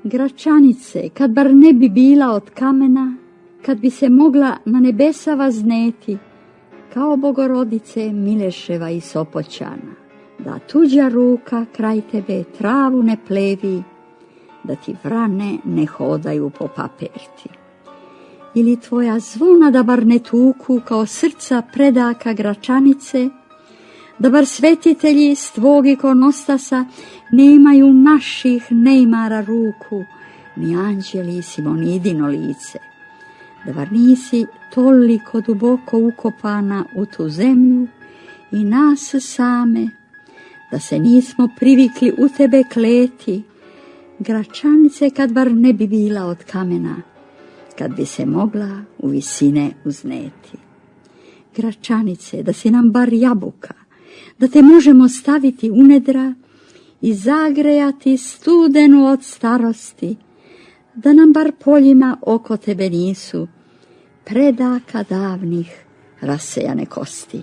Gračanice, kad bar ne bi bila od kamena, kad bi se mogla na nebesa vazneti, kao Bogorodice Mileševa i Sopoćana, da tuđa ruka kraj tebe travu ne plevi, da ti vrane ne hodaju po paperti. Ili tvoja zvona da bar ne tuku kao srca predaka Gračanice, da bar svetitelji s tvog ikonostasa ne imaju naših neimara ruku, ni anđeli Simonidino lice, da bar nisi toliko duboko ukopana u tu zemlju i nas same, da se nismo privikli u tebe kleti, Gračanice, kad bar ne bi bila od kamena, kad bi se mogla u visine uzneti. Gračanice, da si nam bar jabuka, da te možemo staviti u nedra i zagrejati studenu od starosti, da nam bar poljima oko tebe nisu predaka davnih rasejane kosti.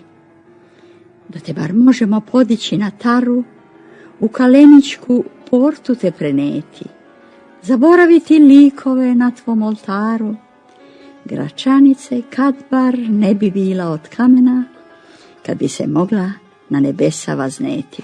Da te bar možemo podići na taru, u kaleničku portu te preneti, zaboraviti likove na tvom oltaru, Gračanice, kad bar ne bi bila od kamena, kad bi se mogla na nebesa vazneti.